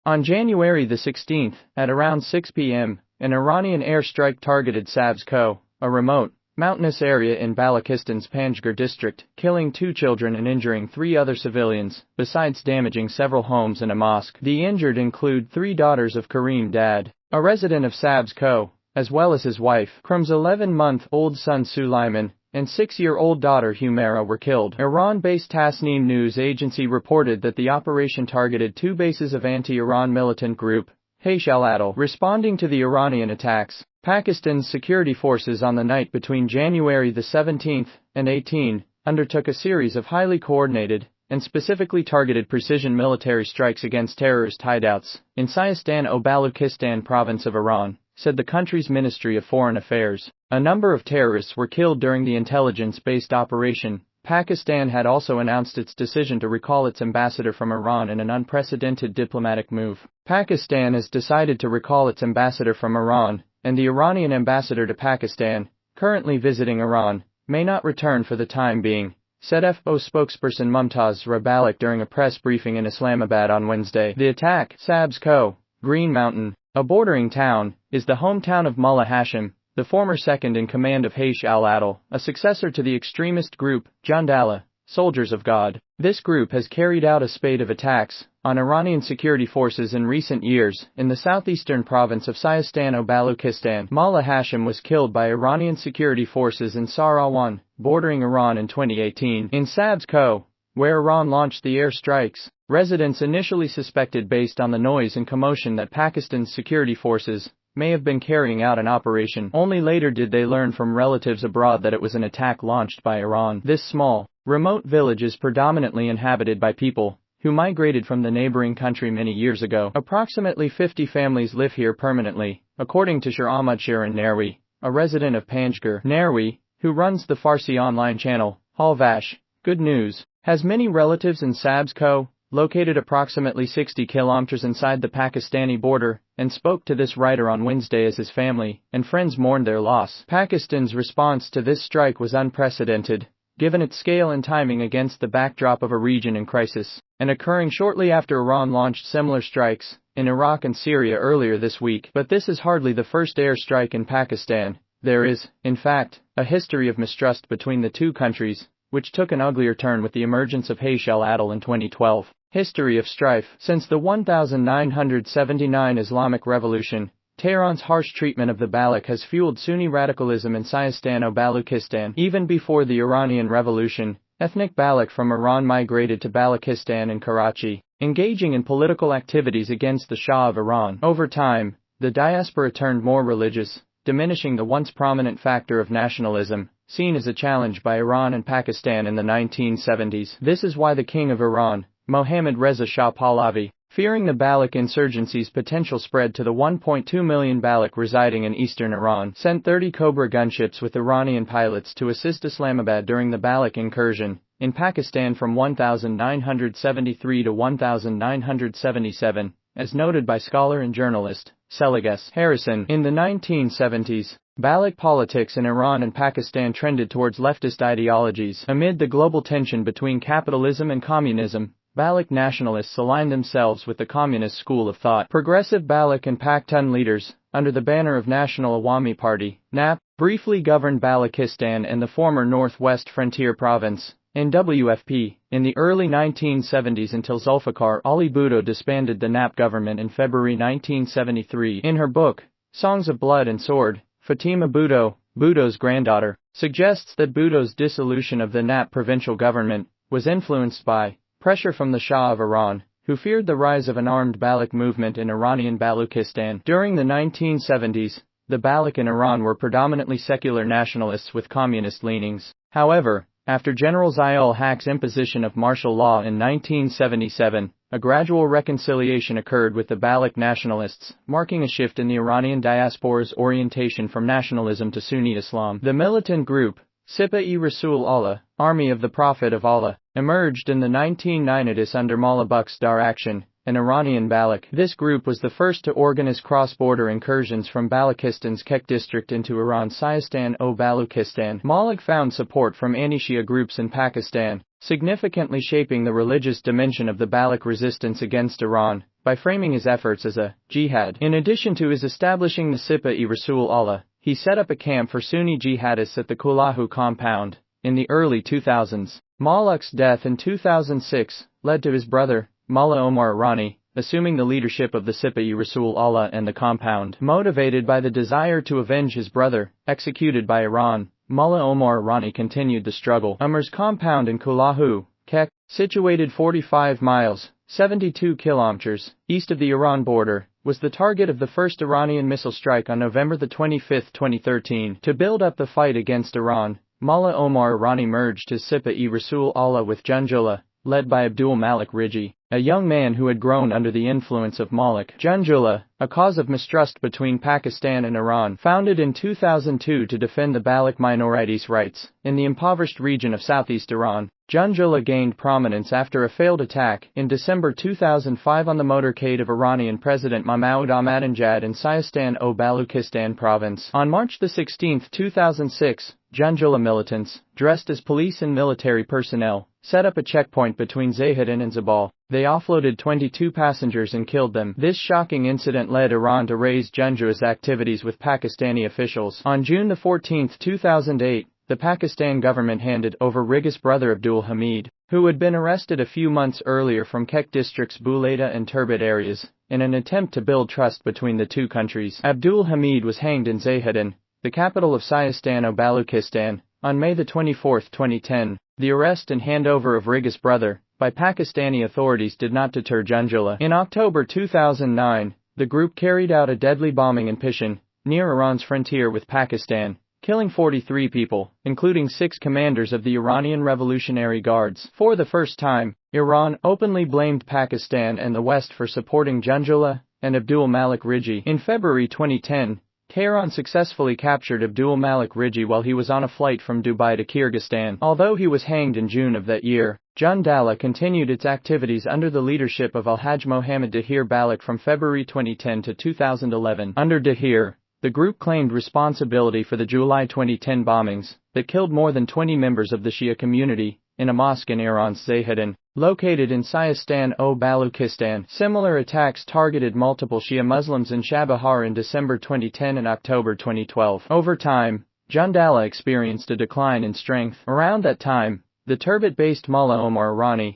On January the 16th, at around 6 p.m., an Iranian airstrike targeted Sabz-Koh, a remote, mountainous area in Balochistan's Panjgur district, killing 2 children and injuring 3 other civilians, besides damaging several homes and a mosque. The injured include 3 daughters of Karim Dad, a resident of Sabz-Koh, as well as his wife, Karim's 11-month-old son Sulaiman, and 6-year-old daughter Humaira were killed. Iran-based Tasnim news agency reported that the operation targeted 2 bases of anti-Iran militant group, Haysh al-Adl. Responding to the Iranian attacks, Pakistan's security forces on the night between January the 17th and 18 undertook a series of highly coordinated and specifically targeted precision military strikes against terrorist hideouts in Sistan-o-Baluchistan province of Iran, said the country's Ministry of Foreign Affairs. A number of terrorists were killed during the intelligence-based operation. Pakistan had also announced its decision to recall its ambassador from Iran in an unprecedented diplomatic move. Pakistan has decided to recall its ambassador from Iran, and the Iranian ambassador to Pakistan, currently visiting Iran, may not return for the time being, said FO spokesperson Mumtaz Rabalik during a press briefing in Islamabad on Wednesday. The attack, Sabz-Koh, Green Mountain, a bordering town, is the hometown of Mullah Hashim, the former second-in-command of Haysh al-Adl, a successor to the extremist group, Jandallah, Soldiers of God. This group has carried out a spate of attacks on Iranian security forces in recent years. In the southeastern province of Sistan-o-Baluchistan, Mullah Hashim was killed by Iranian security forces in Sarawak, bordering Iran in 2018. In Sabz-Koh, where Iran launched the air strikes, residents initially suspected based on the noise and commotion that Pakistan's security forces may have been carrying out an operation. Only later did they learn from relatives abroad that it was an attack launched by Iran. This small, remote village is predominantly inhabited by people who migrated from the neighboring country many years ago. Approximately 50 families live here permanently, according to Shir Ahmad Shirin Narwi, a resident of Panjgur. Narwi, who runs the Farsi online channel, Halvash Good News, has many relatives in Sabz-Koh, located approximately 60 kilometers inside the Pakistani border, and spoke to this writer on Wednesday as his family and friends mourned their loss. Pakistan's response to this strike was unprecedented, given its scale and timing against the backdrop of a region in crisis, and occurring shortly after Iran launched similar strikes in Iraq and Syria earlier this week. But this is hardly the first air strike in Pakistan. There is, in fact, a history of mistrust between the two countries, which took an uglier turn with the emergence of Haysh al-Adl in 2012. History of strife. Since the 1979 Islamic Revolution, Tehran's harsh treatment of the Baloch has fueled Sunni radicalism in Sistan-o-Baluchistan. Even before the Iranian Revolution, ethnic Baloch from Iran migrated to Balochistan and Karachi, engaging in political activities against the Shah of Iran. Over time, the diaspora turned more religious, diminishing the once prominent factor of nationalism, seen as a challenge by Iran and Pakistan in the 1970s. This is why the King of Iran, Mohammad Reza Shah Pahlavi, fearing the Baloch insurgency's potential spread to the 1.2 million Baloch residing in eastern Iran, sent 30 Cobra gunships with Iranian pilots to assist Islamabad during the Baloch incursion in Pakistan from 1973 to 1977, as noted by scholar and journalist Seliges Harrison. In the 1970s, Baloch politics in Iran and Pakistan trended towards leftist ideologies. Amid the global tension between capitalism and communism, Baloch nationalists aligned themselves with the communist school of thought. Progressive Baloch and Pakhtun leaders, under the banner of National Awami Party, NAP, briefly governed Balochistan and the former Northwest Frontier Province, NWFP, in the early 1970s until Zulfikar Ali Bhutto disbanded the NAP government in February 1973. In her book, Songs of Blood and Sword, Fatima Bhutto, Bhutto's granddaughter, suggests that Bhutto's dissolution of the NAP provincial government was influenced by pressure from the Shah of Iran, who feared the rise of an armed Baloch movement in Iranian Balochistan. During the 1970s, the Baloch in Iran were predominantly secular nationalists with communist leanings. However, after General Zia-ul-Haq's imposition of martial law in 1977, a gradual reconciliation occurred with the Baloch nationalists, marking a shift in the Iranian diaspora's orientation from nationalism to Sunni Islam. The militant group, Sipah-e-Rasul Allah, Army of the Prophet of Allah, emerged in the 1990s under Mullah Bukh's Dar Action, an Iranian Baloch. This group was the first to organize cross-border incursions from Balochistan's Kek district into Iran's Sistan-o-Baluchistan. Malik found support from anti-Shia groups in Pakistan, significantly shaping the religious dimension of the Baloch resistance against Iran by framing his efforts as a jihad. In addition to his establishing the Sipa-e-Rasul Allah, he set up a camp for Sunni jihadists at the Kulahu compound. In the early 2000s, Maloch's death in 2006 led to his brother, Mullah Omar Irani, assuming the leadership of the Sipa-e-Rasul Allah and the compound. Motivated by the desire to avenge his brother, executed by Iran, Mullah Omar Irani continued the struggle. Umar's compound in Kulahu, Kek, situated 45 miles, 72 kilometers, east of the Iran border, was the target of the first Iranian missile strike on November 25, 2013. To build up the fight against Iran, Mullah Omar Irani merged his Sipa-e-Rasul Allah with Junjullah, led by Abdul Malik Riji, a young man who had grown under the influence of Malik. Junjullah, a cause of mistrust between Pakistan and Iran, founded in 2002 to defend the Baloch minorities' rights. In the impoverished region of southeast Iran, Junjullah gained prominence after a failed attack in December 2005 on the motorcade of Iranian President Mahmoud Ahmadinejad in Sistan-o-Baluchistan province. On March 16, 2006, Junjullah militants, dressed as police and military personnel, set up a checkpoint between Zahedan and Zabal. They offloaded 22 passengers and killed them. This shocking incident led Iran to raise Junjullah's activities with Pakistani officials. On June 14, 2008, the Pakistan government handed over Riga's brother Abdul Hamid, who had been arrested a few months earlier from Kek district's Buleda and Turbet areas, in an attempt to build trust between the two countries. Abdul Hamid was hanged in Zahedan, the capital of Sistan-o-Baluchistan, on May 24, 2010. The arrest and handover of Riga's brother by Pakistani authorities did not deter Junjullah. In October 2009, the group carried out a deadly bombing in Pishin, near Iran's frontier with Pakistan, killing 43 people, including 6 commanders of the Iranian Revolutionary Guards. For the first time, Iran openly blamed Pakistan and the West for supporting Junjullah and Abdul Malik Riji. In February 2010, Tehran successfully captured Abdul Malik Riji while he was on a flight from Dubai to Kyrgyzstan. Although he was hanged in June of that year, Junjullah continued its activities under the leadership of Alhaj Mohammad Dahir Baloch from February 2010 to 2011. Under Dahir, the group claimed responsibility for the July 2010 bombings that killed more than 20 members of the Shia community in a mosque in Iran's Zahedan, located in Sistan-o-Baluchistan. Similar attacks targeted multiple Shia Muslims in Chabahar in December 2010 and October 2012. Over time, Junjullah experienced a decline in strength. Around that time, the Turbet-based Mullah Omar Irani,